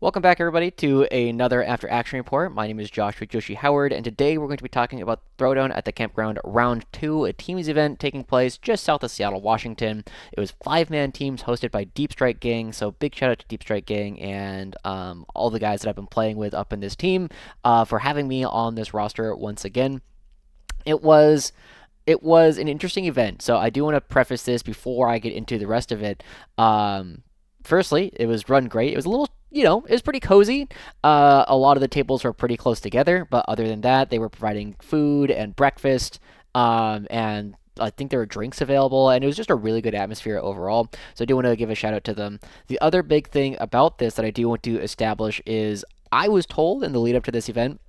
Welcome back, everybody, to another After Action Report. My name is Joshua Joshi Howard, and today we're going to be talking about Throwdown at the Campground Round 2, a teams event taking place just south of Seattle, Washington. It was five-man teams hosted by Deep Strike Gang, so big shout out to Deep Strike Gang and all the guys that I've been playing with up in this team for having me on this roster once again. It was it was an interesting event. So I do want to preface this before I get into the rest of it. Um, Firstly, it was run great. It was a little, it was pretty cozy. A lot of the tables were pretty close together, but other than that, they were providing food and breakfast, and I think there were drinks available, and it was just a really good atmosphere overall. So I do want to give a shout out to them. The other big thing about this that I do want to establish is I was told in the lead up to this event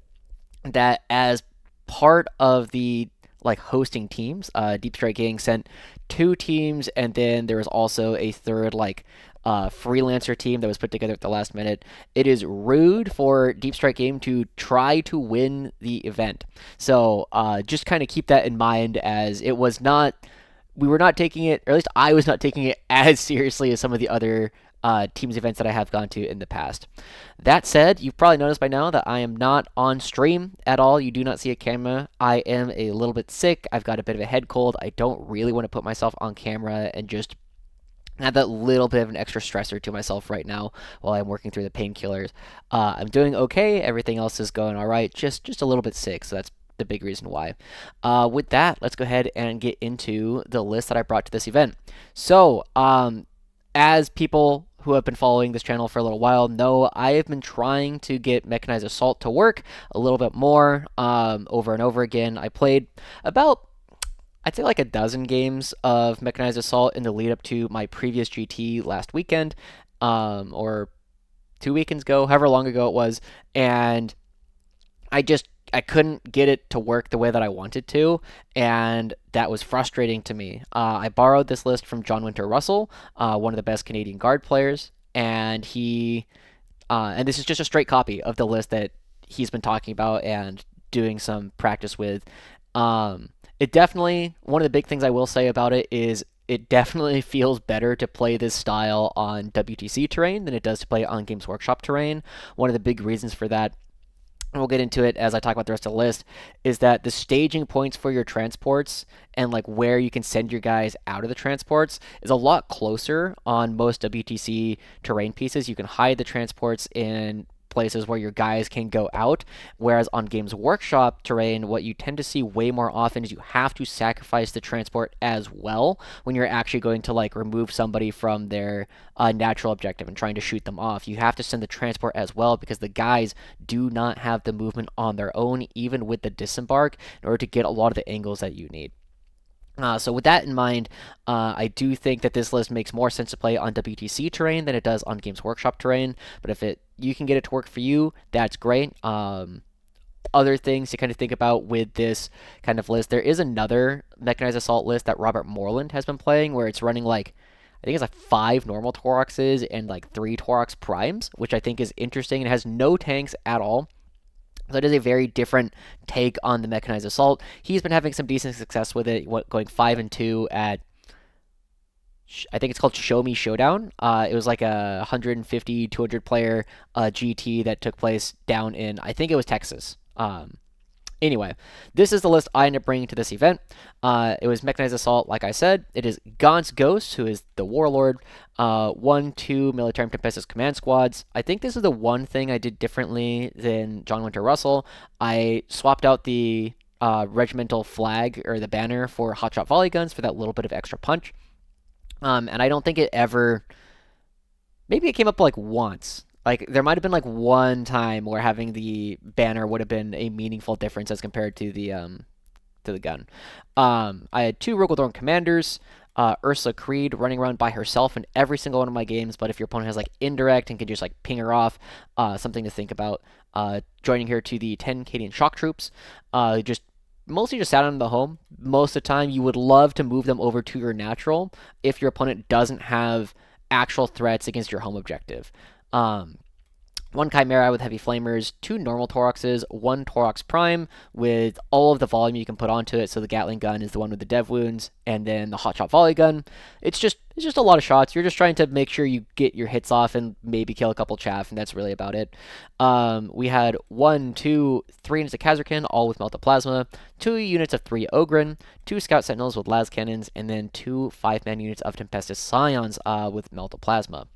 that as part of the hosting teams, Deep Strike Gang sent two teams, and then there was also a third freelancer team that was put together at the last minute. It is rude for Deep Strike Game to try to win the event, so just kind of keep that in mind, as it was not. We were not taking it, or at least I was not taking it as seriously as some of the other teams events that I have gone to in the past. That said, you've probably noticed by now that I am not on stream at all. You do not see a camera. I am a little bit sick. I've got a bit of a head cold. I don't really want to put myself on camera and just have that little bit of an extra stressor to myself right now while I'm working through the painkillers. I'm doing okay. Everything else is going all right. Just a little bit sick, so that's the big reason why. With that, let's go ahead and get into the list that I brought to this event. So, as people who have been following this channel for a little while know, I have been trying to get Mechanized Assault to work a little bit more over and over again. I played about, I'd say, like a dozen games of Mechanized Assault in the lead up to my previous GT last weekend, or 2 weekends ago, however long ago it was, and I couldn't get it to work the way that I wanted to, and that was frustrating to me. I borrowed this list from John Winter Russell, one of the best Canadian guard players, and and this is just a straight copy of the list that he's been talking about and doing some practice with. It definitely, one of the big things I will say about it is it definitely feels better to play this style on WTC terrain than it does to play on Games Workshop terrain. One of the big reasons for that, and we'll get into it as I talk about the rest of the list, is that the staging points for your transports and where you can send your guys out of the transports is a lot closer on most WTC terrain pieces. You can hide the transports in places where your guys can go out, whereas on Games Workshop terrain, what you tend to see way more often is you have to sacrifice the transport as well when you're actually going to remove somebody from their natural objective and trying to shoot them off. You have to send the transport as well because the guys do not have the movement on their own, even with the disembark, in order to get a lot of the angles that you need. So with that in mind, I do think that this list makes more sense to play on WTC terrain than it does on Games Workshop terrain. But if you can get it to work for you, that's great. Other things to kind of think about with this kind of list, there is another Mechanized Assault list that Robert Moreland has been playing, where it's running I think it's 5 normal Tauroxes and 3 Taurox Primes, which I think is interesting. It has no tanks at all. So it is a very different take on the Mechanized Assault. He's been having some decent success with it, going 5-2 at, I think it's called Show Me Showdown. It was like a 150, 200 player GT that took place down in, I think it was Texas. Anyway, this is the list I ended up bringing to this event. It was Mechanized Assault, like I said. It is Gaunt's Ghost, who is the Warlord. 1-2 Military Tempestus Command Squads. I think this is the one thing I did differently than John Winter Russell. I swapped out the regimental flag, or the banner, for Hotshot Volley Guns for that little bit of extra punch. And I don't think it ever... Maybe it came up once. There might have been one time where having the banner would have been a meaningful difference as compared to the gun. I had 2 Rogal Dorn commanders, Ursula Creed running around by herself in every single one of my games, but if your opponent has indirect and can just ping her off, something to think about. Joining her to the 10 Cadian shock troops, just mostly just sat on the home. Most of the time, you would love to move them over to your natural if your opponent doesn't have actual threats against your home objective. one Chimera with heavy flamers, two normal Tauroxes, one Taurox Prime with all of the volume you can put onto it. So the Gatling gun is the one with the dev wounds, and then the hotshot volley gun. It's just a lot of shots. You're just trying to make sure you get your hits off and maybe kill a couple chaff, and that's really about it. We had 1, 2, 3 units of Kasrkin, all with melted plasma, 2 units of 3 Ogryn, 2 scout sentinels with las cannons, and then 2 5-man units of Tempestus Scions with melted plasma.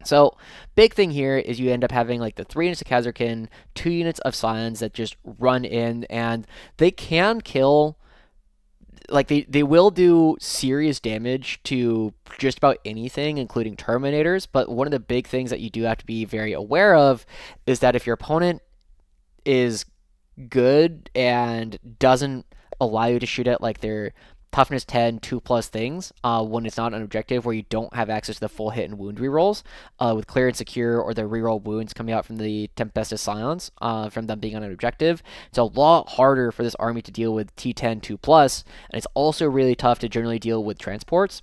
So, big thing here is you end up having like the 3 units of Kasrkin, 2 units of Scions that just run in, and they can kill, like they will do serious damage to just about anything, including Terminators, but one of the big things that you do have to be very aware of is that if your opponent is good and doesn't allow you to shoot at like their toughness 10, 2+ things when it's not an objective where you don't have access to the full hit and wound rerolls with clear and secure or the reroll wounds coming out from the Tempestus Scions from them being on an objective. It's a lot harder for this army to deal with T10, 2+, and it's also really tough to generally deal with transports.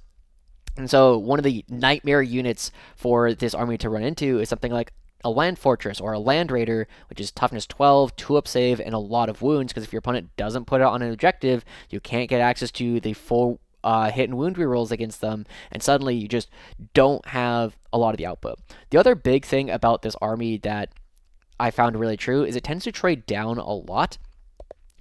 And so one of the nightmare units for this army to run into is something like a land fortress or a land raider, which is toughness 12, 2-up save, and a lot of wounds, because if your opponent doesn't put it on an objective, you can't get access to the full hit and wound rerolls against them, and suddenly you just don't have a lot of the output. The other big thing about this army that I found really true is it tends to trade down a lot,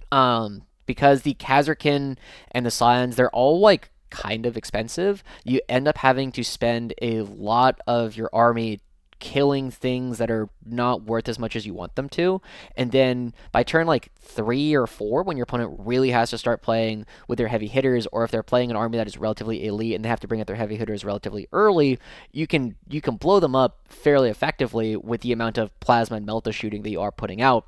because the Kasrkin and the Scions, they're all like kind of expensive. You end up having to spend a lot of your army killing things that are not worth as much as you want them to, and then by turn like 3 or 4, when your opponent really has to start playing with their heavy hitters, or if they're playing an army that is relatively elite and they have to bring out their heavy hitters relatively early, you can blow them up fairly effectively with the amount of plasma and melta shooting that you are putting out.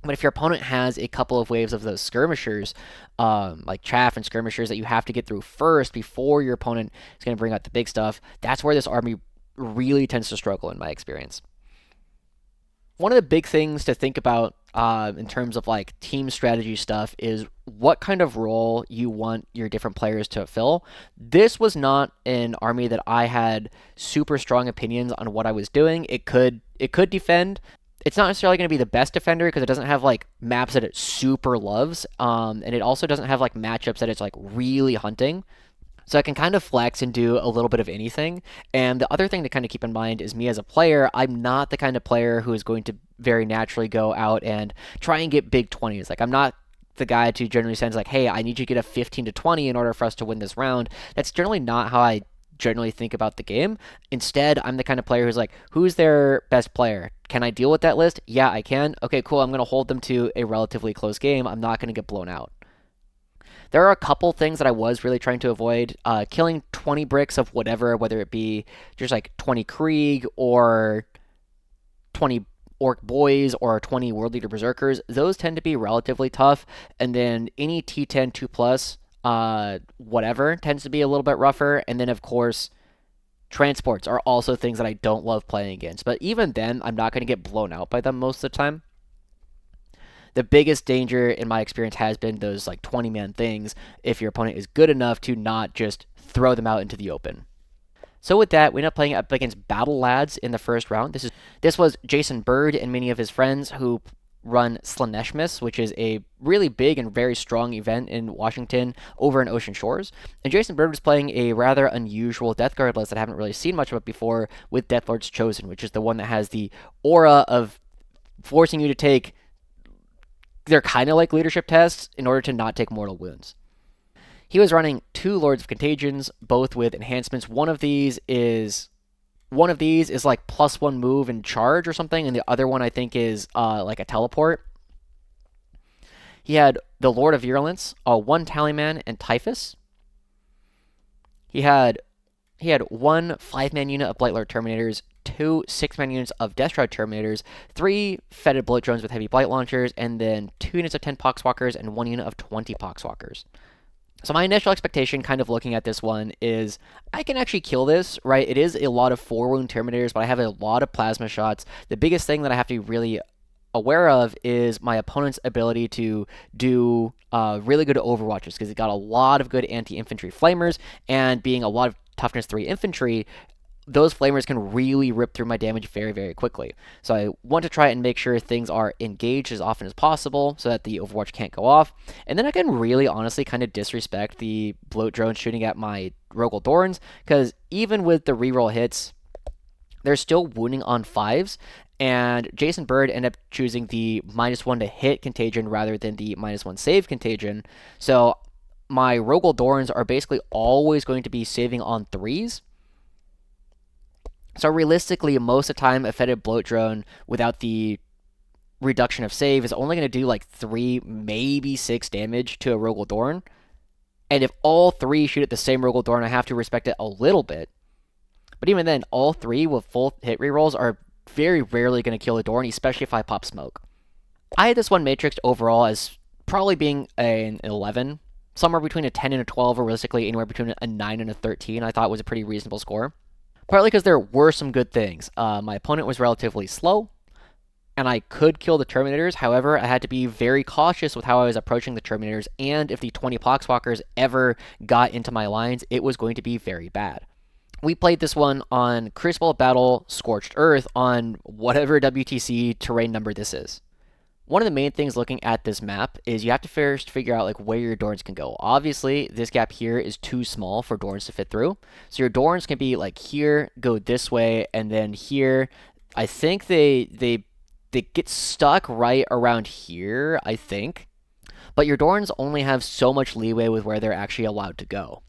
But if your opponent has a couple of waves of those skirmishers, like chaff and skirmishers that you have to get through first before your opponent is going to bring out the big stuff, that's where this army really tends to struggle in my experience. One of the big things to think about in terms of like team strategy stuff is what kind of role you want your different players to fill. This was not an army that I had super strong opinions on what I was doing. It could defend. It's not necessarily going to be the best defender because it doesn't have like maps that it super loves, and it also doesn't have like matchups that it's like really hunting. So I can kind of flex and do a little bit of anything. And the other thing to kind of keep in mind is me as a player, I'm not the kind of player who is going to very naturally go out and try and get big 20s. Like, I'm not the guy to generally send like, hey, I need you to get a 15 to 20 in order for us to win this round. That's generally not how I generally think about the game. Instead, I'm the kind of player who's like, who's their best player? Can I deal with that list? Yeah, I can. Okay, cool. I'm going to hold them to a relatively close game. I'm not going to get blown out. There are a couple things that I was really trying to avoid. Killing 20 bricks of whatever, whether it be just like 20 Krieg or 20 Orc Boys or 20 World Leader Berserkers. Those tend to be relatively tough. And then any T10 2+, whatever, tends to be a little bit rougher. And then, of course, transports are also things that I don't love playing against. But even then, I'm not going to get blown out by them most of the time. The biggest danger in my experience has been those like 20-man things if your opponent is good enough to not just throw them out into the open. So with that, we ended up playing up against Battle Lads in the first round. This was Jason Bird and many of his friends who run Slaneshmas, which is a really big and very strong event in Washington over in Ocean Shores. And Jason Bird was playing a rather unusual Death Guard list that I haven't really seen much of it before with Deathlord's Chosen, which is the one that has the aura of forcing you to take, they're kind of like leadership tests in order to not take mortal wounds. He was running 2 Lords of Contagions, both with enhancements. One of these is like +1 move and charge or something, and the other one I think is like a teleport. He had the Lord of Virulence, 1 Tallyman, and Typhus. He had 1 5-man unit of Blightlord Terminators, 2 6-man units of Deathshroud Terminators, 3 Fetid Bullet Drones with heavy blight launchers, and then 2 units of 10 Poxwalkers and 1 unit of 20 Poxwalkers. So my initial expectation, kind of looking at this one, is I can actually kill this, right? It is a lot of 4-wound Terminators, but I have a lot of plasma shots. The biggest thing that I have to be really aware of is my opponent's ability to do really good overwatches, because he got a lot of good anti-infantry flamers, and being a lot of toughness 3 infantry, those flamers can really rip through my damage very, very quickly. So I want to try and make sure things are engaged as often as possible so that the Overwatch can't go off. And then I can really honestly kind of disrespect the bloat drone shooting at my Rogal Dorns, because even with the reroll hits, they're still wounding on 5s, and Jason Bird ended up choosing the -1 to hit contagion rather than the -1 save contagion. So my Rogal Dorns are basically always going to be saving on 3s. So realistically, most of the time, a fetid bloat drone without the reduction of save is only going to do like 3, maybe 6 damage to a Rogal Dorn. And if all 3 shoot at the same Rogal Dorn, I have to respect it a little bit. But even then, all 3 with full hit rerolls are very rarely going to kill a Dorn, especially if I pop smoke. I had this one matrixed overall as probably being an 11. Somewhere between a 10 and a 12, or realistically anywhere between a 9 and a 13, I thought was a pretty reasonable score. Partly because there were some good things. My opponent was relatively slow, and I could kill the Terminators. However, I had to be very cautious with how I was approaching the Terminators, and if the 20 Poxwalkers ever got into my lines, it was going to be very bad. We played this one on Crucible Battle Scorched Earth on whatever WTC terrain number this is. One of the main things looking at this map is you have to first figure out like where your Dorns can go. Obviously, this gap here is too small for Dorns to fit through. So your Dorns can be like here, go this way, and then here. I think they get stuck right around here, I think. But your Dorns only have so much leeway with where they're actually allowed to go.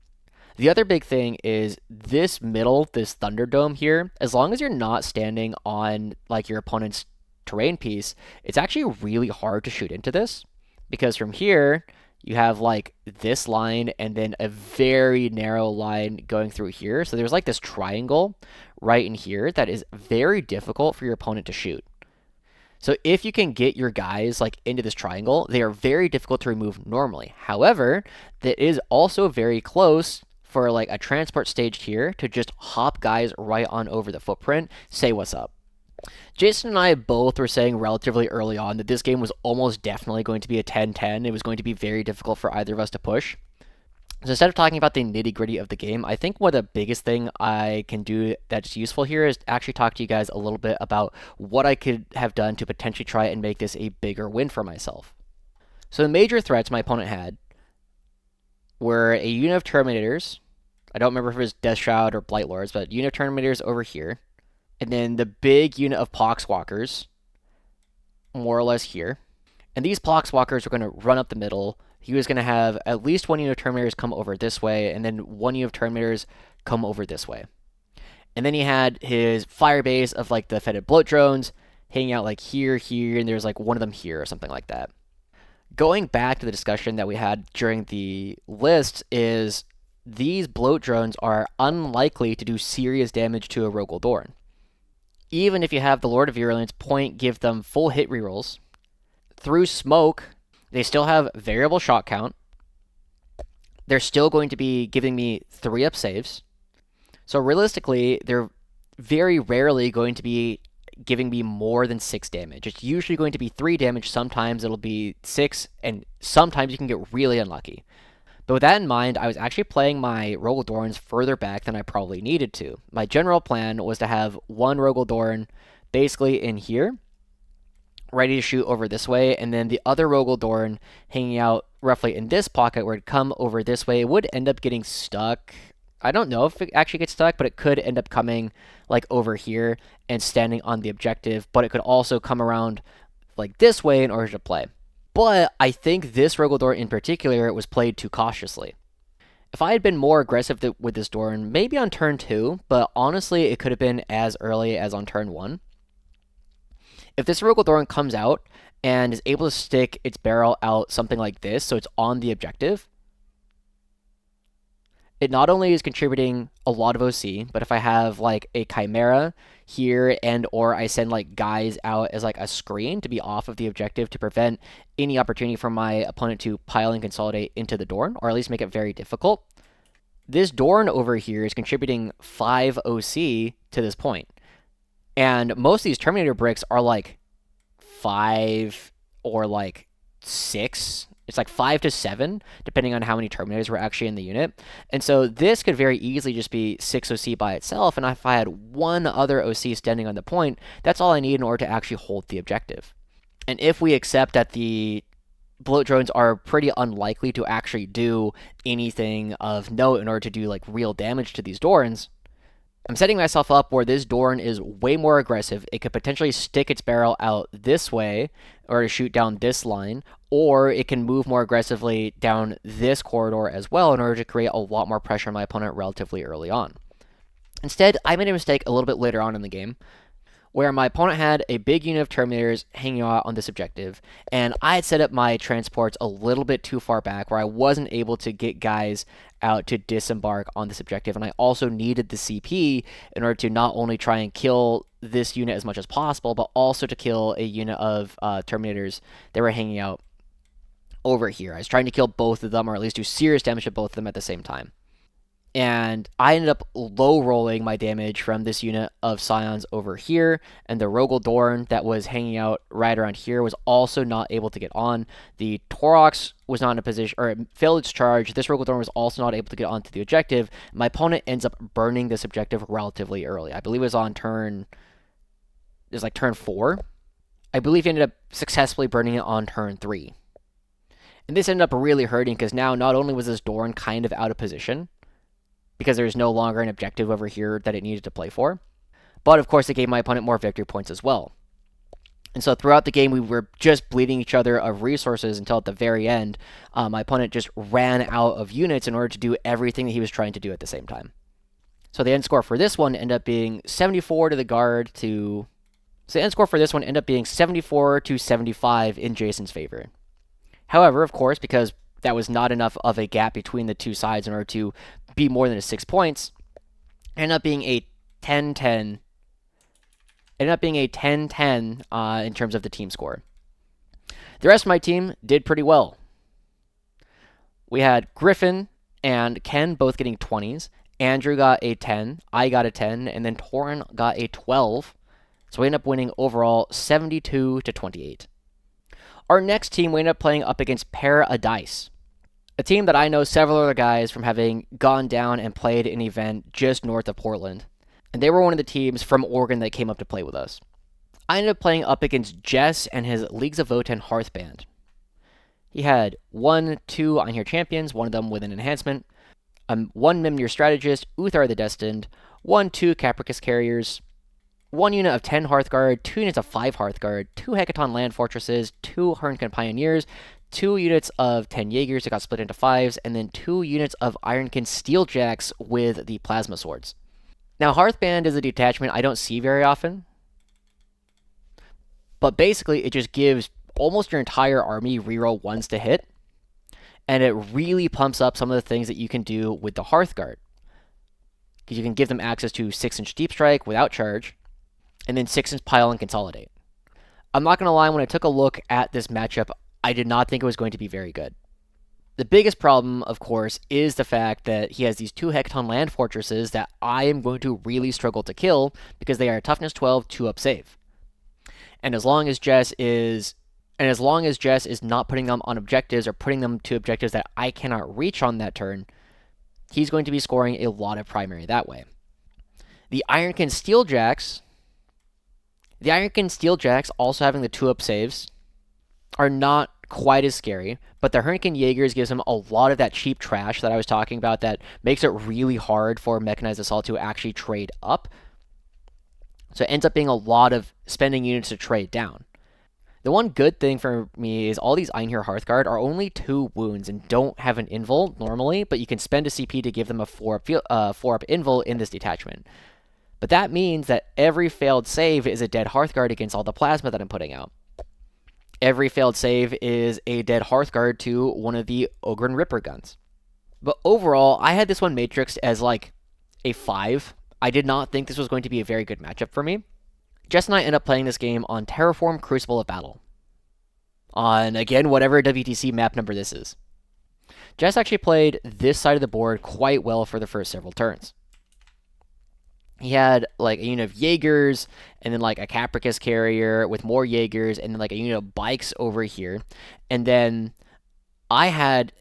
The other big thing is this middle, this Thunderdome here, as long as you're not standing on like your opponent's terrain piece, it's actually really hard to shoot into this, because from here you have like this line and then a very narrow line going through here. So there's like this triangle right in here that is very difficult for your opponent to shoot. So if you can get your guys like into this triangle, they are very difficult to remove normally. However, that is also very close for like a transport stage here to just hop guys right on over the footprint, say what's up. Jason and I both were saying relatively early on that this game was almost definitely going to be a 10-10. It was going to be very difficult for either of us to push. So instead of talking about the nitty-gritty of the game, I think one of the biggest thing I can do that's useful here is actually talk to you guys a little bit about what I could have done to potentially try and make this a bigger win for myself. So the major threats my opponent had were a unit of Terminators. I don't remember if it was Death Shroud or Blight Lords, but unit of Terminators over here. And then the big unit of Poxwalkers, more or less here. And these Poxwalkers were going to run up the middle. He was going to have at least one unit of Terminators come over this way, and then one unit of Terminators come over this way. And then he had his fire base of like the fetid bloat drones hanging out like here, and there's like one of them here or something like that. Going back to the discussion that we had during the list is these bloat drones are unlikely to do serious damage to a Rogal Dorn. Even if you have the Lord of Virulence point give them full hit rerolls, through smoke, they still have variable shot count. They're still going to be giving me 3-up saves. So realistically, they're very rarely going to be giving me more than 6 damage. It's usually going to be 3 damage, sometimes it'll be 6, and sometimes you can get really unlucky. But with that in mind, I was actually playing my Rogal Dorns further back than I probably needed to. My general plan was to have one Rogal Dorn basically in here, ready to shoot over this way, and then the other Rogal Dorn hanging out roughly in this pocket where it'd come over this way. It would end up getting stuck. I don't know if it actually gets stuck, but it could end up coming like over here and standing on the objective, but it could also come around like this way in order to play. But I think this Rogal Dorn in particular was played too cautiously. If I had been more aggressive with this Dorn, maybe on turn 2, but honestly it could have been as early as on turn 1. If this Rogal Dorn comes out and is able to stick its barrel out something like this, so it's on the objective, it not only is contributing a lot of OC, but if I have like a Chimera here and or I send like guys out as like a screen to be off of the objective to prevent any opportunity for my opponent to pile and consolidate into the Dorn, or at least make it very difficult, this Dorn over here is contributing 5 OC to this point. And most of these Terminator bricks are like 5 or like 6. It's like 5 to 7, depending on how many Terminators were actually in the unit. And so this could very easily just be 6 OC by itself, and if I had one other OC standing on the point, that's all I need in order to actually hold the objective. And if we accept that the bloat drones are pretty unlikely to actually do anything of note in order to do like real damage to these Dorns, I'm setting myself up where this Dorn is way more aggressive. It could potentially stick its barrel out this way or to shoot down this line, or it can move more aggressively down this corridor as well in order to create a lot more pressure on my opponent relatively early on. Instead, I made a mistake a little bit later on in the game, where my opponent had a big unit of Terminators hanging out on this objective, and I had set up my transports a little bit too far back where I wasn't able to get guys out to disembark on this objective, and I also needed the CP in order to not only try and kill this unit as much as possible, but also to kill a unit of Terminators that were hanging out over here. I was trying to kill both of them, or at least do serious damage to both of them at the same time. And I ended up low rolling my damage from this unit of Scions over here, and the Rogal Dorn that was hanging out right around here was also not able to get on. The Taurox was not in a position, or it failed its charge. This Rogal Dorn was also not able to get onto the objective. My opponent ends up burning this objective relatively early. I believe it was on turn, it was like turn 4. I believe he ended up successfully burning it on turn 3. And this ended up really hurting because now not only was this Dorn kind of out of position, because there's no longer an objective over here that it needed to play for. But of course, it gave my opponent more victory points as well. And so throughout the game, we were just bleeding each other of resources until at the very end, my opponent just ran out of units in order to do everything that he was trying to do at the same time. So the end score for this one ended up being 74 to the guard to... So the end score for this one ended up being 74 to 75 in Jason's favor. However, of course, because that was not enough of a gap between the two sides in order to be more than 6 points. It ended up being a 10-10. It ended up being a 10-10 in terms of the team score. The rest of my team did pretty well. We had Griffin and Ken both getting 20s. Andrew got a 10. I got a 10. And then Torrin got a 12. So we ended up winning overall 72 to 28. Our next team, we ended up playing up against Paradise, a team that I know several other guys from having gone down and played an event just north of Portland. And they were one of the teams from Oregon that came up to play with us. I ended up playing up against Jess and his Leagues of Votann Hearth Band. He had 2 on here champions, one of them with an enhancement, 1 Mimir Strategist, Uthar the Destined, 2 Capricus Carriers, 1 unit of 10 Hearthguard, 2 units of 5 Hearthguard, 2 Hecaton Land Fortresses, 2 Hernkin Pioneers, 2 units of 10 Jaegers that got split into 5s, and then 2 units of Ironkin Steeljacks with the Plasma Swords. Now, Hearthband is a detachment I don't see very often, but basically it just gives almost your entire army reroll 1s to hit, and it really pumps up some of the things that you can do with the Hearthguard. Because you can give them access to 6-inch Deep Strike without charge, and then 6-inch Pile and Consolidate. I'm not going to lie, when I took a look at this matchup, I did not think it was going to be very good. The biggest problem, of course, is the fact that he has these 2 Hecaton Land Fortresses that I am going to really struggle to kill because they are a Toughness 12 2-up save. And as long as Jess is not putting them on objectives or putting them to objectives that I cannot reach on that turn, he's going to be scoring a lot of primary that way. The Ironkin Steeljacks also having the 2-up saves are not quite as scary, but the Hernkin Jaegers gives him a lot of that cheap trash that I was talking about that makes it really hard for Mechanized Assault to actually trade up. So it ends up being a lot of spending units to trade down. The one good thing for me is all these Einhir Hearthguard are only 2 wounds and don't have an invul normally, but you can spend a CP to give them a 4-up invul in this detachment. But that means that every failed save is a dead Hearthguard against all the plasma that I'm putting out. Every failed save is a dead Hearthguard to one of the Ogryn Ripper guns. But overall, I had this one matrixed as like a 5. I did not think this was going to be a very good matchup for me. Jess and I end up playing this game on Terraform Crucible of Battle. On, again, whatever WTC map number this is. Jess actually played this side of the board quite well for the first several turns. He had like a unit of Jaegers, and then like a Capricus Carrier with more Jaegers, and then like a unit of bikes over here. And then I had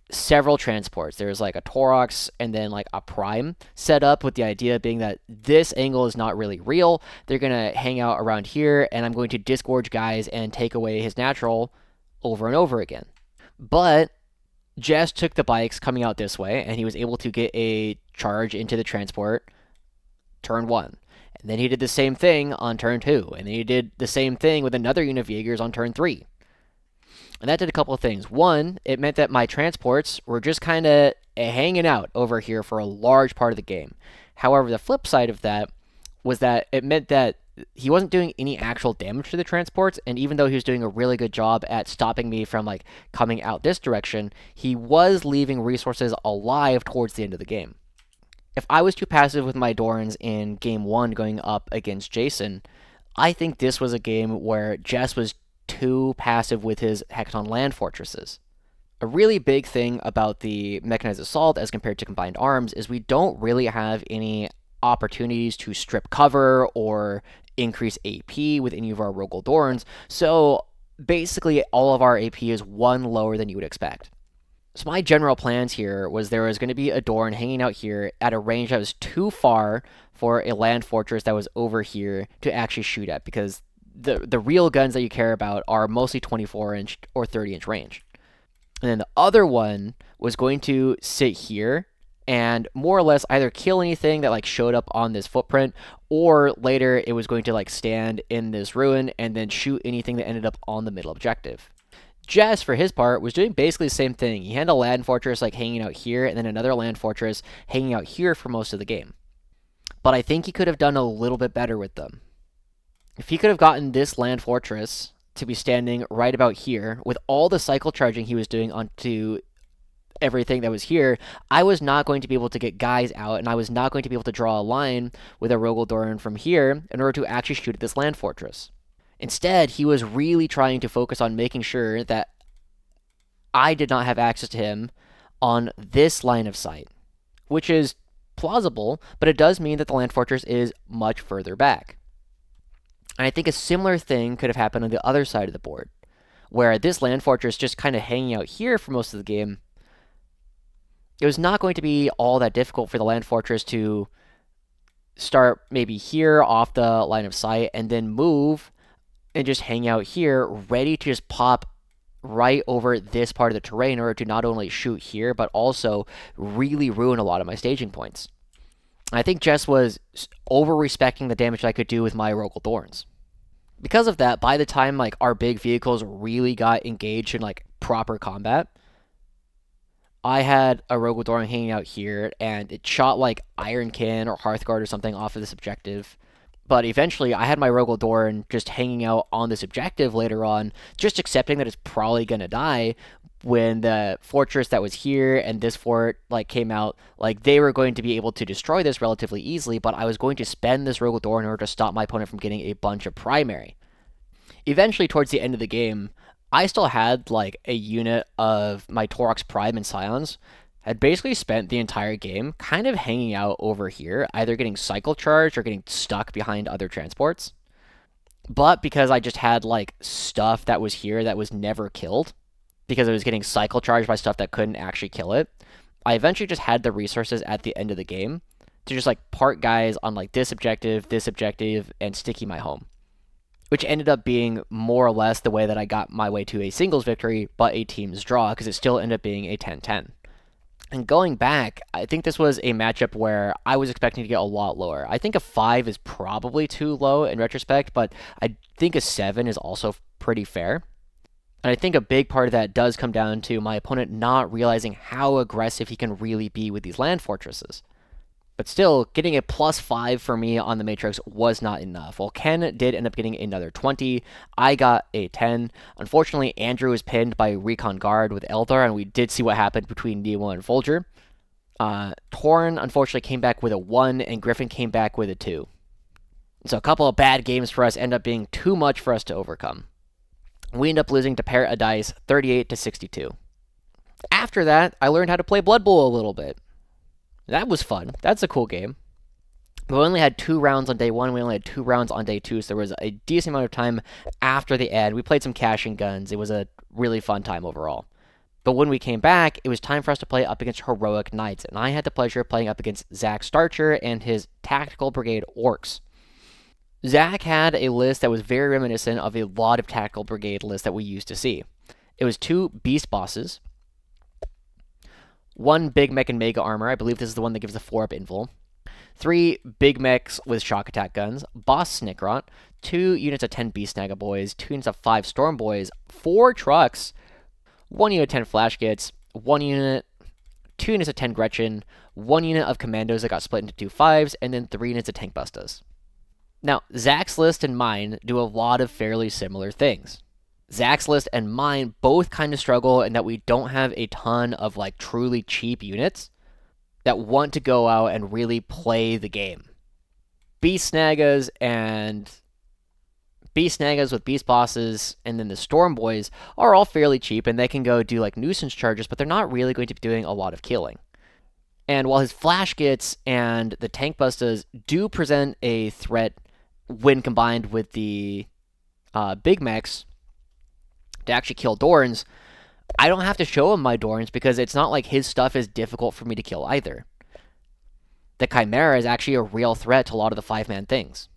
several transports. There's like a Taurox and then like a Prime set up with the idea being that this angle is not really real. They're going to hang out around here and I'm going to disgorge guys and take away his natural over and over again. But Jess took the bikes coming out this way and he was able to get a charge into the transport turn 1. And then he did the same thing on turn 2. And then he did the same thing with another unit of Jaegers on turn 3. And that did a couple of things. One, it meant that my transports were just kind of hanging out over here for a large part of the game. However, the flip side of that was that it meant that he wasn't doing any actual damage to the transports, and even though he was doing a really good job at stopping me from like coming out this direction, he was leaving resources alive towards the end of the game. If I was too passive with my Dorns in game 1 going up against Jason, I think this was a game where Jess was too passive with his Hekaton land fortresses. A really big thing about the mechanized assault as compared to combined arms is we don't really have any opportunities to strip cover or increase AP with any of our Rogal Dorns, so basically all of our AP is 1 lower than you would expect. So my general plans here was there was going to be a Dorn hanging out here at a range that was too far for a land fortress that was over here to actually shoot at, because the real guns that you care about are mostly 24-inch or 30-inch range. And then the other one was going to sit here and more or less either kill anything that like showed up on this footprint, or later it was going to like stand in this ruin and then shoot anything that ended up on the middle objective. Jess, for his part, was doing basically the same thing. He had a land fortress like hanging out here and then another land fortress hanging out here for most of the game. But I think he could have done a little bit better with them. If he could have gotten this land fortress to be standing right about here, with all the cycle charging he was doing onto everything that was here, I was not going to be able to get guys out, and I was not going to be able to draw a line with a Rogal Dorn from here in order to actually shoot at this land fortress. Instead, he was really trying to focus on making sure that I did not have access to him on this line of sight, which is plausible, but it does mean that the land fortress is much further back. And I think a similar thing could have happened on the other side of the board, where this land fortress just kind of hanging out here for most of the game. It was not going to be all that difficult for the land fortress to start maybe here off the line of sight and then move and just hang out here, ready to just pop right over this part of the terrain in order to not only shoot here, but also really ruin a lot of my staging points. I think Jess was over-respecting the damage I could do with my Rogal Dorns. Because of that, by the time like our big vehicles really got engaged in like proper combat, I had a Rogal Dorn hanging out here, and it shot like Ironkin or Hearthguard or something off of this objective. But eventually, I had my Rogal Dorn just hanging out on this objective later on, just accepting that it's probably going to die, when the fortress that was here and this fort like came out, like they were going to be able to destroy this relatively easily, but I was going to spend this Rogal Dorn in order to stop my opponent from getting a bunch of primary. Eventually, towards the end of the game, I still had like a unit of my Taurox Prime and Scions, had basically spent the entire game kind of hanging out over here, either getting cycle charged or getting stuck behind other transports. But because I just had like stuff that was here that was never killed, because it was getting cycle charged by stuff that couldn't actually kill it, I eventually just had the resources at the end of the game to just like park guys on like this objective, and sticky my home. Which ended up being more or less the way that I got my way to a singles victory, but a team's draw, because it still ended up being a 10-10. And going back, I think this was a matchup where I was expecting to get a lot lower. I think a 5 is probably too low in retrospect, but I think a 7 is also pretty fair. And I think a big part of that does come down to my opponent not realizing how aggressive he can really be with these land fortresses. But still, getting a +5 for me on the Matrix was not enough. While Ken did end up getting another 20, I got a 10. Unfortunately, Andrew was pinned by Recon Guard with Eldar, and we did see what happened between Nemo and Folger. Torn, unfortunately, came back with a 1, and Griffin came back with a 2. So a couple of bad games for us end up being too much for us to overcome. We end up losing to Paradise 38-62. After that, I learned how to play Blood Bowl a little bit. That was fun. That's a cool game. We only had 2 rounds on day 1. We only had 2 rounds on day 2, so there was a decent amount of time after the end. We played some cash and guns. It was a really fun time overall. But when we came back, it was time for us to play up against Heroic Knights, and I had the pleasure of playing up against Zach Starcher and his Tactical Brigade Orks. Zach had a list that was very reminiscent of a lot of Tactical Brigade lists that we used to see. It was 2 Beast Bosses, 1 Big Mech and Mega Armor, I believe this is the one that gives the 4-up invul, 3 Big Mechs with Shock Attack Guns, Boss Snickrot, 2 units of 10 Beast Snagga Boys, 2 units of 5 Storm Boys, 4 trucks, 1 unit of 10 Flash Kits, 1 unit, 2 units of 10 Gretchen, 1 unit of Commandos that got split into 2 5s, and then 3 units of Tank Bustas. Now, Zach's list and mine do a lot of fairly similar things. Zach's list and mine both kind of struggle in that we don't have a ton of like truly cheap units that want to go out and really play the game. Beast Snaggas with Beast Bosses and then the Storm Boys are all fairly cheap and they can go do like nuisance charges, but they're not really going to be doing a lot of killing. And while his Flash Kits and the Tank Bustas do present a threat when combined with the Big Mechs to actually kill Dorns, I don't have to show him my Dorns because it's not like his stuff is difficult for me to kill either. The Chimera is actually a real threat to a lot of the 5-man things.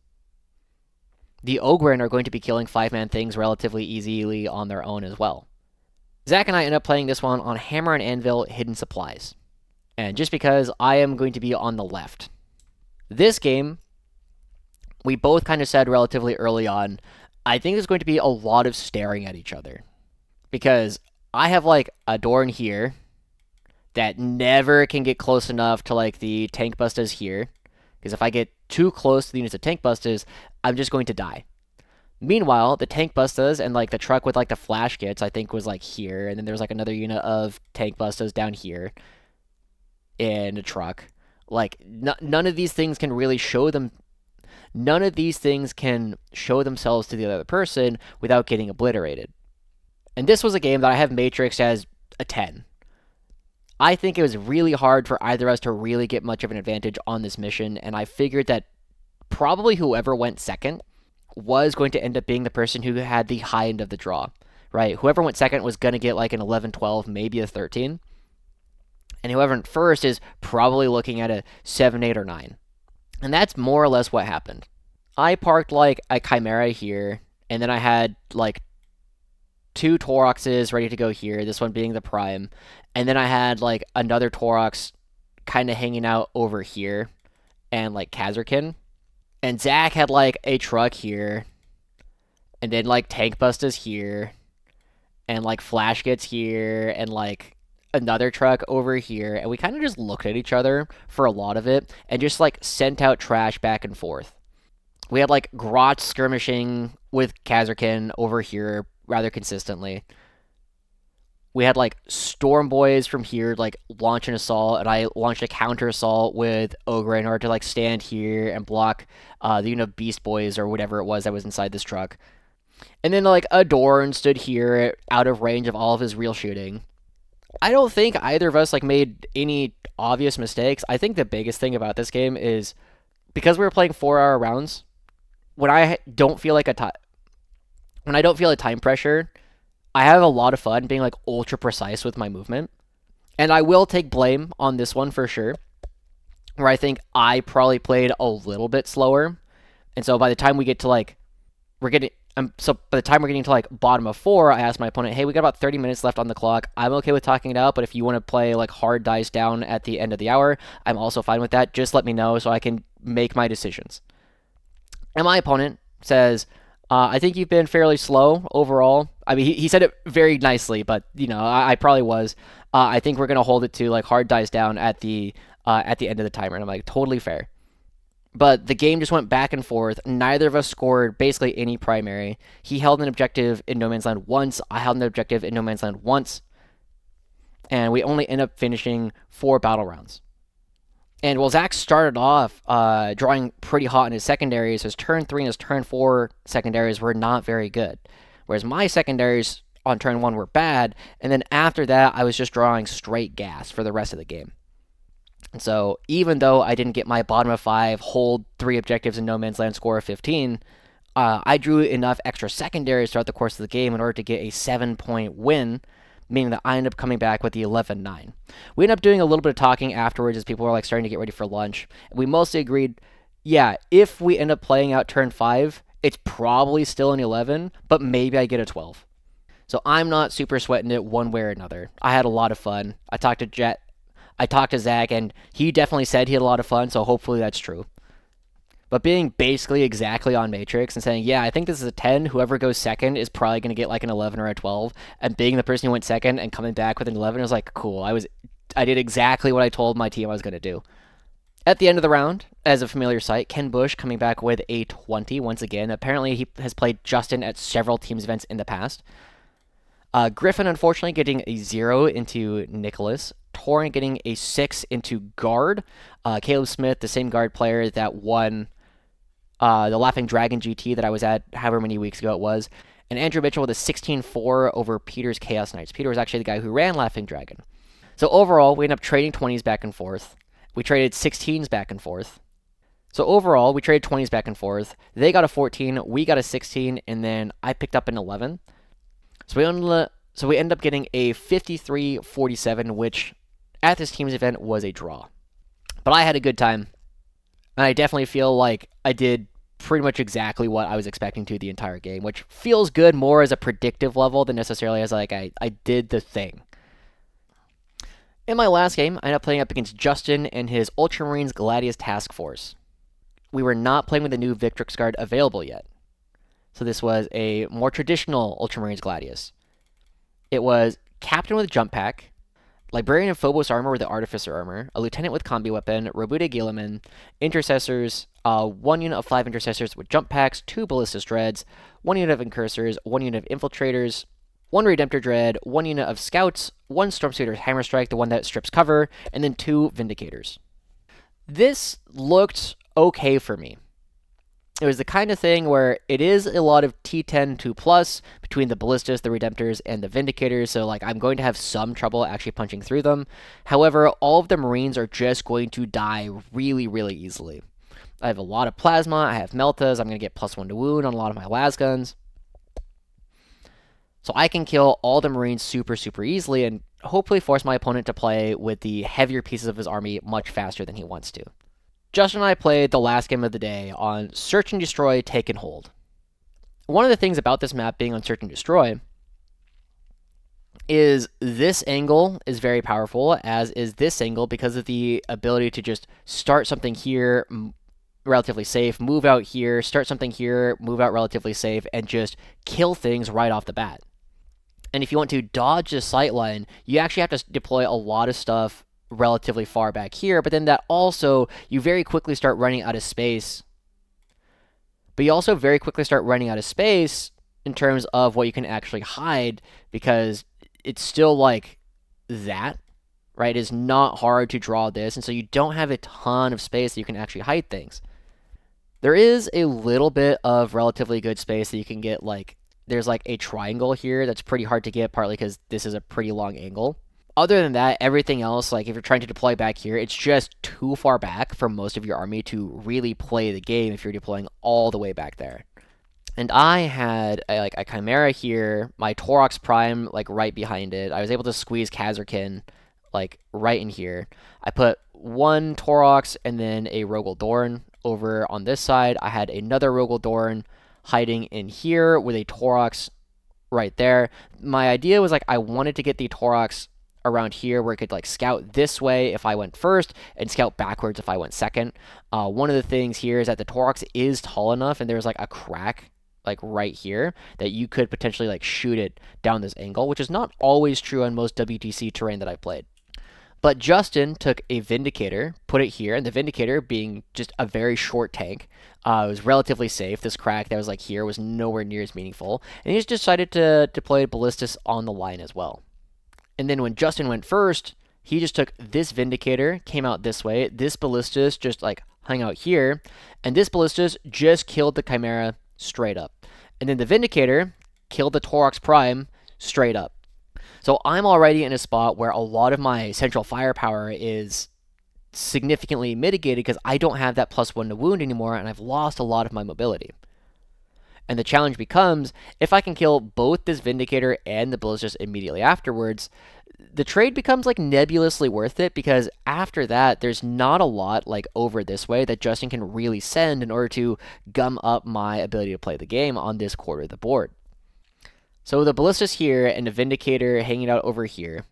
The Ogryn are going to be killing 5-man things relatively easily on their own as well. Zach and I end up playing this one on Hammer and Anvil Hidden Supplies. And just because I am going to be on the left. This game, we both kind of said relatively early on, I think there's going to be a lot of staring at each other. Because I have like a Dorn here that never can get close enough to like the Tank Bustas here. Because if I get too close to the units of Tank Bustas, I'm just going to die. Meanwhile, the Tank Bustas and like the truck with like the Flash Kits, I think was like here. And then there's like another unit of Tank Bustas down here in a truck. Like none of these things can really show them. None of these things can show themselves to the other person without getting obliterated. And this was a game that I have matrixed as a 10. I think it was really hard for either of us to really get much of an advantage on this mission, and I figured that probably whoever went second was going to end up being the person who had the high end of the draw, right? Whoever went second was going to get like an 11, 12, maybe a 13. And whoever went first is probably looking at a 7, 8, or 9. And that's more or less what happened. I parked like a Chimera here, and then I had like 2 Tauroxes ready to go here, this one being the Prime. And then I had like another Taurox kind of hanging out over here, and like Kasrkin. And Zach had like a truck here, and then like Tank Bustas here, and like Flash Kits here, and like another truck over here, and we kind of just looked at each other for a lot of it and just like sent out trash back and forth. We had like Grot skirmishing with Kasrkin over here rather consistently. We had like Storm Boys from here like launch an assault, and I launched a counter assault with Ogryn in order to like stand here and block the unit of Beast Boys or whatever it was that was inside this truck. And then like a Dorn stood here out of range of all of his real shooting. I don't think either of us like made any obvious mistakes. I think the biggest thing about this game is because we were playing 4-hour rounds. When I don't feel like a time pressure, I have a lot of fun being like ultra precise with my movement. And I will take blame on this one for sure, where I think I probably played a little bit slower. And so by the time we get to like by the time we're getting to like bottom of 4, I asked my opponent, hey, we got about 30 minutes left on the clock. I'm okay with talking it out, but if you want to play like hard dice down at the end of the hour, I'm also fine with that. Just let me know so I can make my decisions. And my opponent says, I think you've been fairly slow overall. I mean, he said it very nicely, but you know, I probably was. I think we're gonna hold it to like hard dice down at the end of the timer, and I'm like, totally fair. But the game just went back and forth. Neither of us scored basically any primary. He held an objective in No Man's Land once. I held an objective in No Man's Land once. And we only end up finishing 4 battle rounds. And while Zach started off drawing pretty hot in his secondaries, his turn 3 and his turn 4 secondaries were not very good. Whereas my secondaries on turn 1 were bad. And then after that, I was just drawing straight gas for the rest of the game. And so even though I didn't get my bottom of 5, hold 3 objectives in No Man's Land score of 15, I drew enough extra secondaries throughout the course of the game in order to get a 7-point win meaning that I ended up coming back with the 11-9. We ended up doing a little bit of talking afterwards as people were like starting to get ready for lunch. We mostly agreed, yeah, if we end up playing out turn 5, it's probably still an 11, but maybe I get a 12. So I'm not super sweating it one way or another. I had a lot of fun. I talked to Zach, and he definitely said he had a lot of fun, so hopefully that's true. But being basically exactly on Matrix and saying, yeah, I think this is a 10, whoever goes second is probably going to get like an 11 or a 12, and being the person who went second and coming back with an 11 was like, cool. I did exactly what I told my team I was going to do. At the end of the round, as a familiar sight, Ken Bush coming back with a 20 once again. Apparently, he has played Justin at several teams events in the past. Griffin, unfortunately, getting a 0 into Nicholas. Torrent getting a 6 into Guard. Caleb Smith, the same Guard player that won the Laughing Dragon GT that I was at however many weeks ago it was. And Andrew Mitchell with a 16-4 over Peter's Chaos Knights. Peter was actually the guy who ran Laughing Dragon. So overall, we ended up trading 20s back and forth. We traded 16s back and forth. So overall, we traded 20s back and forth. They got a 14, we got a 16, and then I picked up an 11. So we ended up getting a 53-47, which at this team's event was a draw. But I had a good time, and I definitely feel like I did pretty much exactly what I was expecting to the entire game, which feels good more as a predictive level than necessarily as like I did the thing. In my last game, I ended up playing up against Justin and his Ultramarines Gladius Task Force. We were not playing with the new Victrix Guard available yet. So this was a more traditional Ultramarines Gladius. It was Captain with Jump Pack, Librarian and Phobos armor with the Artificer armor, a Lieutenant with Combi Weapon, Robuda Gilliman, Intercessors, 1 unit of 5 Intercessors with Jump Packs, 2 Ballistus Dreads, 1 unit of Incursors, 1 unit of Infiltrators, 1 Redemptor Dread, 1 unit of Scouts, 1 Stormspeeder's Hammer Strike, the one that strips cover, and then 2 Vindicators. This looked okay for me. It was the kind of thing where it is a lot of T10 2+ between the Ballistas, the Redemptors, and the Vindicators, so like I'm going to have some trouble actually punching through them. However, all of the Marines are just going to die really, really easily. I have a lot of Plasma, I have Meltas, I'm going to get +1 to wound on a lot of my las guns. So I can kill all the Marines super, super easily and hopefully force my opponent to play with the heavier pieces of his army much faster than he wants to. Justin and I played the last game of the day on Search and Destroy, Take and Hold. One of the things about this map being on Search and Destroy is this angle is very powerful, as is this angle, because of the ability to just start something here, relatively safe, move out here, start something here, move out relatively safe, and just kill things right off the bat. And if you want to dodge the sightline, you actually have to deploy a lot of stuff relatively far back here, but then that also, you very quickly start running out of space. But you also very quickly start running out of space in terms of what you can actually hide, because it's still like that, right? It's not hard to draw this, and so you don't have a ton of space that you can actually hide things. There is a little bit of relatively good space that you can get, like, there's like a triangle here that's pretty hard to get, partly because this is a pretty long angle. Other than that, everything else, like if you're trying to deploy back here, it's just too far back for most of your army to really play the game if you're deploying all the way back there. And I had a Chimera here, my Taurox Prime like right behind it. I was able to squeeze Kasrkin like right in here. I put 1 Taurox and then a Rogal Dorn over on this side. I had another Rogal Dorn hiding in here with a Taurox right there. My idea was like I wanted to get the Taurox around here where it could like scout this way if I went first and scout backwards if I went second. One of the things here is that the Taurox is tall enough and there's like a crack like right here that you could potentially like shoot it down this angle, which is not always true on most WTC terrain that I've played. But Justin took a Vindicator, put it here, and the Vindicator being just a very short tank, it was relatively safe. This crack that was like here was nowhere near as meaningful, and he just decided to deploy Ballistus on the line as well. And then when Justin went first, he just took this Vindicator, came out this way, this Ballistus just like hung out here, and this Ballistus just killed the Chimera straight up. And then the Vindicator killed the Taurox Prime straight up. So I'm already in a spot where a lot of my central firepower is significantly mitigated because I don't have that +1 to wound anymore, and I've lost a lot of my mobility. And the challenge becomes, if I can kill both this Vindicator and the Ballistas immediately afterwards, the trade becomes like nebulously worth it, because after that, there's not a lot like over this way that Justin can really send in order to gum up my ability to play the game on this quarter of the board. So the Ballistas here and the Vindicator hanging out over here,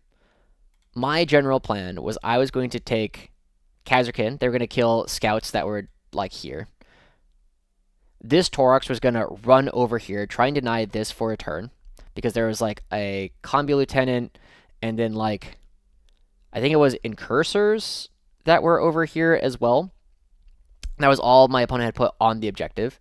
my general plan was I was going to take Kasrkin. They were going to kill scouts that were like here. This Taurox was going to run over here, try and deny this for a turn, because there was like a Combi Lieutenant, and then like, I think it was Incursors that were over here as well. That was all my opponent had put on the objective.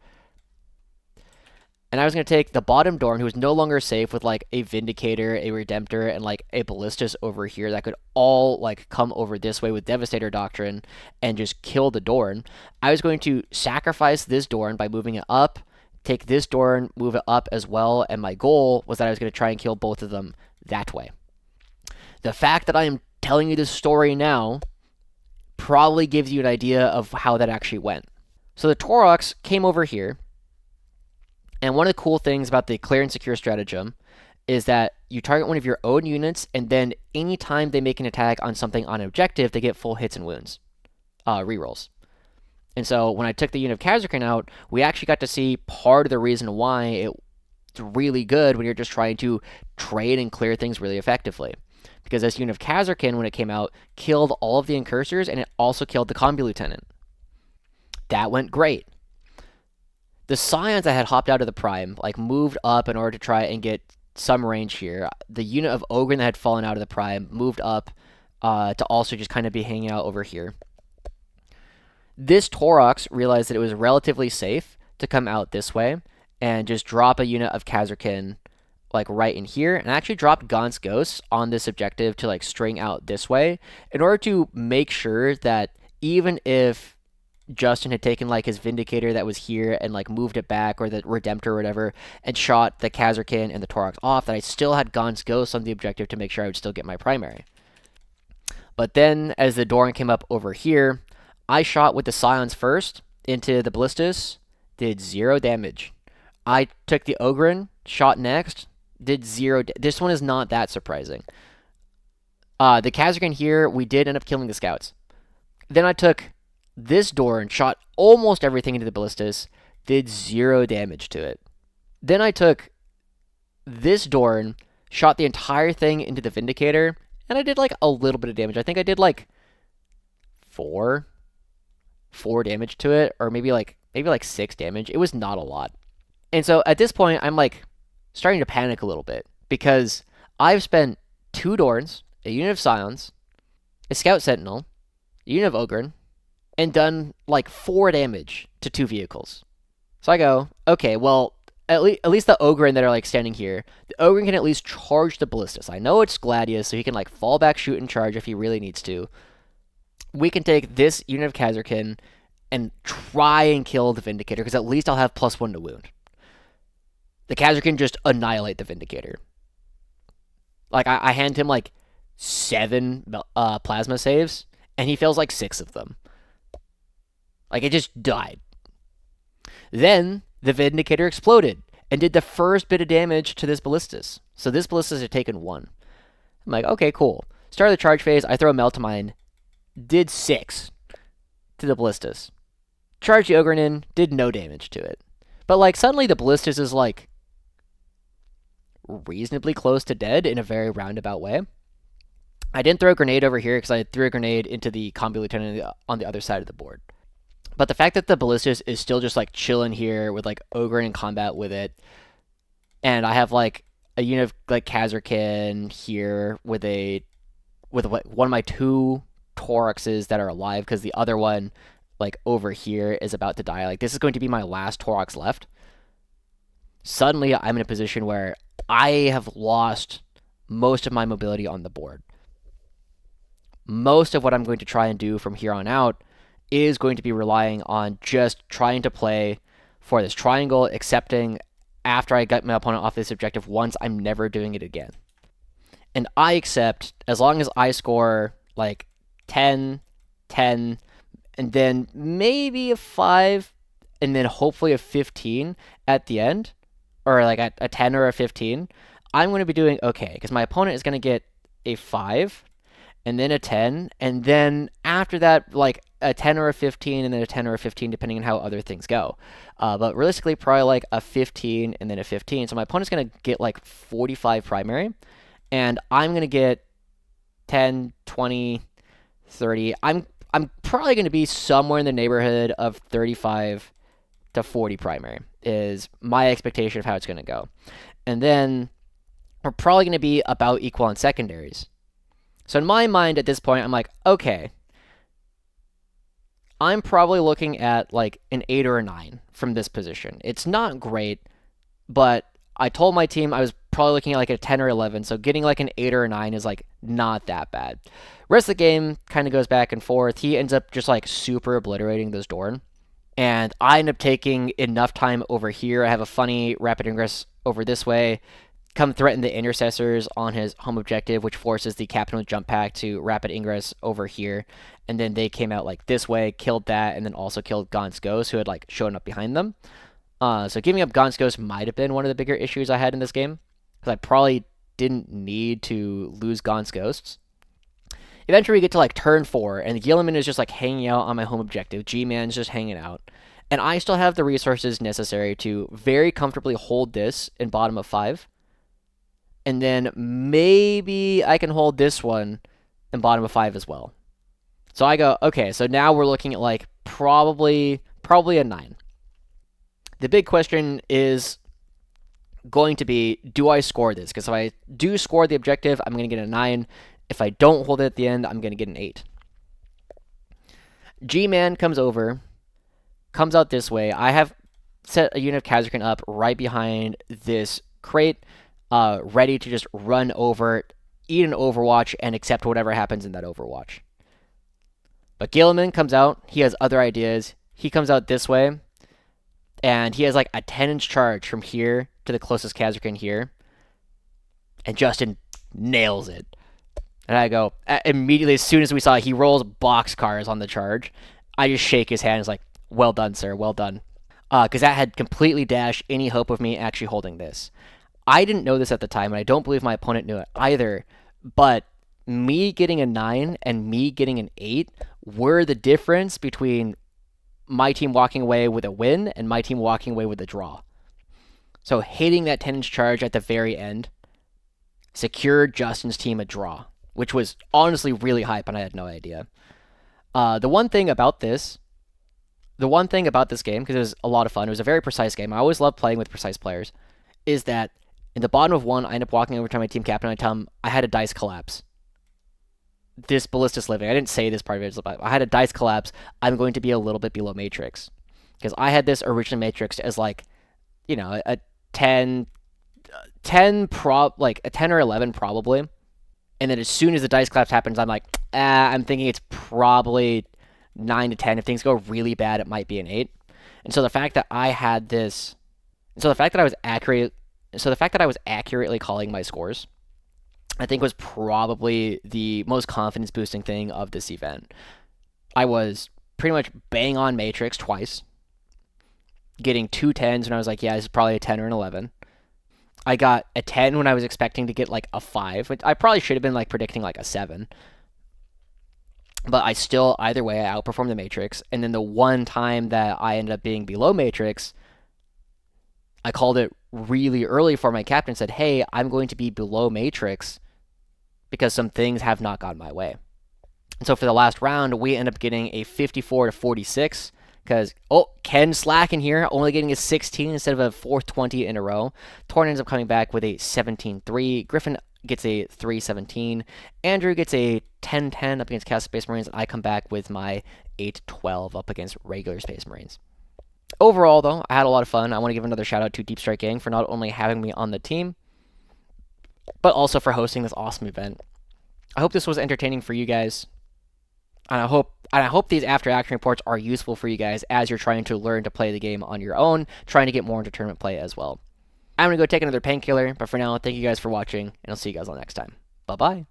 And I was going to take the bottom Dorn, who was no longer safe, with like a Vindicator, a Redemptor, and like a Ballistas over here that could all like come over this way with Devastator Doctrine and just kill the Dorn. I was going to sacrifice this Dorn by moving it up, take this Dorn, move it up as well, and my goal was that I was going to try and kill both of them that way. The fact that I am telling you this story now probably gives you an idea of how that actually went. So the Taurox came over here. And one of the cool things about the clear and secure stratagem is that you target one of your own units, and then anytime they make an attack on something on an objective, they get full hits and wounds, rerolls. And so when I took the unit of Kasrkin out, we actually got to see part of the reason why it's really good when you're just trying to trade and clear things really effectively. Because this unit of Kasrkin, when it came out, killed all of the Incursors, and it also killed the Combi Lieutenant. That went great. The Scions that had hopped out of the Prime, like, moved up in order to try and get some range here. The unit of Ogryn that had fallen out of the Prime moved up to also just kind of be hanging out over here. This Taurox realized that it was relatively safe to come out this way and just drop a unit of Kasrkin, like, right in here, and actually dropped Gaunt's Ghosts on this objective to, like, string out this way in order to make sure that even if Justin had taken like his Vindicator that was here and like moved it back, or the Redemptor or whatever, and shot the Kasrkin and the Taurox off, that I still had Gaunt's Ghost on the objective to make sure I would still get my primary. But then as the Dorn came up over here, I shot with the Scions first into the Ballistas, did 0 damage. I took the Ogryn, shot next, did 0. This one is not that surprising. The Kasrkin here, we did end up killing the scouts. Then I took this Dorn, shot almost everything into the Ballistas, did 0 damage to it. Then I took this Dorn, shot the entire thing into the Vindicator, and I did like a little bit of damage. I think I did like 4 damage to it, or maybe like 6 damage. It was not a lot. And so at this point, I'm like starting to panic a little bit, because I've spent 2 Dorns, a unit of Scions, a Scout Sentinel, a unit of Ogryn, and done like 4 damage to 2 vehicles. So I go, okay, well, at least the Ogryn that are like standing here, the Ogryn can at least charge the Ballistas. I know it's Gladius, so he can like fall back, shoot, and charge if he really needs to. We can take this unit of Kasrkin and try and kill the Vindicator, because at least I'll have +1 to wound. The Kasrkin just annihilate the Vindicator. Like, I hand him like 7 plasma saves, and he fails like 6 of them. Like, it just died. Then the Vindicator exploded and did the first bit of damage to this Ballistas. So this Ballistas had taken 1. I'm like, okay, cool. Start of the charge phase, I throw a Meltamine, did 6 to the Ballistas. Charged the Ogryn in, did no damage to it. But, like, suddenly the Ballistas is, like, reasonably close to dead in a very roundabout way. I didn't throw a grenade over here because I threw a grenade into the Combi Lieutenant on the other side of the board. But the fact that the Ballistas is still just like chilling here with like Ogryn in combat with it, and I have like a unit of like Kasrkin here with one of my 2 Tauroxes that are alive, because the other one like over here is about to die. Like, this is going to be my last Taurox left. Suddenly I'm in a position where I have lost most of my mobility on the board. Most of what I'm going to try and do from here on out is going to be relying on just trying to play for this triangle, accepting after I get my opponent off this objective once, I'm never doing it again. And I accept as long as I score like 10, 10, and then maybe a 5, and then hopefully a 15, at the end, or like at a 10 or a 15, I'm going to be doing okay because my opponent is going to get a 5 and then a 10, and then after that, like a 10 or a 15, and then a 10 or a 15, depending on how other things go. But realistically, probably like a 15 and then a 15. So my opponent's going to get like 45 primary, and I'm going to get 10, 20, 30. I'm probably going to be somewhere in the neighborhood of 35 to 40 primary is my expectation of how it's going to go. And then we're probably going to be about equal on secondaries. So in my mind at this point, I'm like, okay, I'm probably looking at like an 8 or a 9 from this position. It's not great, but I told my team I was probably looking at like a 10 or 11, so getting like an 8 or a 9 is like not that bad. Rest of the game kind of goes back and forth. He ends up just like super obliterating this Dorn, and I end up taking enough time over here. I have a funny rapid ingress over this way, come threaten the intercessors on his home objective, which forces the captain with jump pack to rapid ingress over here. And then they came out like this way, killed that, and then also killed Gaunt's Ghost, who had like shown up behind them. So giving up Gaunt's Ghost might have been one of the bigger issues I had in this game, because I probably didn't need to lose Gaunt's Ghosts. Eventually we get to like turn 4, and the Guilliman is just like hanging out on my home objective. G-Man's just hanging out. And I still have the resources necessary to very comfortably hold this in bottom of 5. And then maybe I can hold this one in bottom of 5 as well. So I go, okay, so now we're looking at like probably a 9. The big question is going to be, do I score this? Because if I do score the objective, I'm going to get a 9. If I don't hold it at the end, I'm going to get an 8. G-Man comes over, comes out this way. I have set a unit of Kasrkin up right behind this crate, ready to just run over, eat an Overwatch, and accept whatever happens in that Overwatch. But Guilliman comes out. He has other ideas. He comes out this way, and he has like a 10-inch charge from here to the closest Kasrkin here. And Justin nails it. And I go, immediately as soon as we saw it, he rolls boxcars on the charge. I just shake his hand and is like, well done, sir, well done. Because that had completely dashed any hope of me actually holding this. I didn't know this at the time, and I don't believe my opponent knew it either, but me getting a 9 and me getting an 8 were the difference between my team walking away with a win and my team walking away with a draw. So hitting that 10-inch charge at the very end secured Justin's team a draw, which was honestly really hype, and I had no idea. The one thing about this game, because it was a lot of fun, it was a very precise game. I always love playing with precise players, is that in the bottom of 1, I end up walking over to my team captain, and I tell him I had a dice collapse. This ballistus living, I didn't say this part of it, but I had a dice collapse. I'm going to be a little bit below matrix. Because I had this original matrix as like, you know, a 10 like a 10 or 11 probably. And then as soon as the dice collapse happens, I'm like, I'm thinking it's probably 9 to 10. If things go really bad, it might be an 8. And so the fact that I had this, so the fact that I was accurately calling my scores, I think was probably the most confidence boosting thing of this event. I was pretty much bang on matrix twice, getting 2 10s when I was like, yeah, this is probably a 10 or an 11. I got a 10 when I was expecting to get like a 5, which I probably should have been like predicting like a 7. But I still, either way, I outperformed the matrix. And then the one time that I ended up being below matrix, I called it really early for my captain, said, hey, I'm going to be below matrix because some things have not gone my way. And so for the last round, we end up getting a 54 to 46 because, Ken slacking here, only getting a 16 instead of a 420 in a row. Torn ends up coming back with a 17-3. Griffin gets a 3-17. Andrew gets a 10-10 up against Cast Space Marines. I come back with my 8-12 up against regular Space Marines. Overall, though, I had a lot of fun. I want to give another shout out to Deep Strike Gang for not only having me on the team, but also for hosting this awesome event. I hope this was entertaining for you guys, and I hope these after action reports are useful for you guys as you're trying to learn to play the game on your own, trying to get more into tournament play as well. I'm gonna go take another painkiller, but for now, thank you guys for watching, and I'll see you guys all next time. Bye bye.